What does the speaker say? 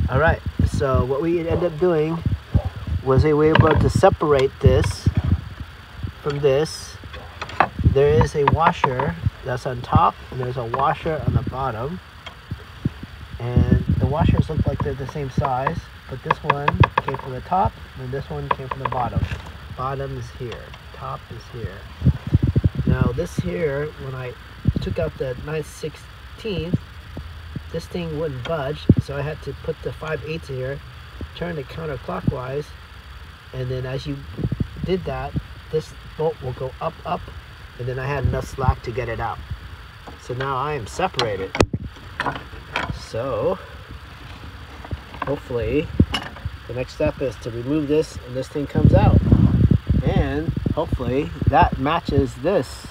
All right, so what we ended up doing was we were able to separate this from this. There is a washer that's on top and there's a washer on the bottom, and the washers look like they're the same size, but this one came from the top and this one came from the bottom. Bottom is here, top is here. Now this here, when I took out the 9/16, this thing wouldn't budge, so I had to put the 5/8 here, turn it counterclockwise, and then as you did that, this bolt will go up, and then I had enough slack to get it out. So now I am separated. So hopefully the next step is to remove this and this thing comes out. And hopefully that matches this.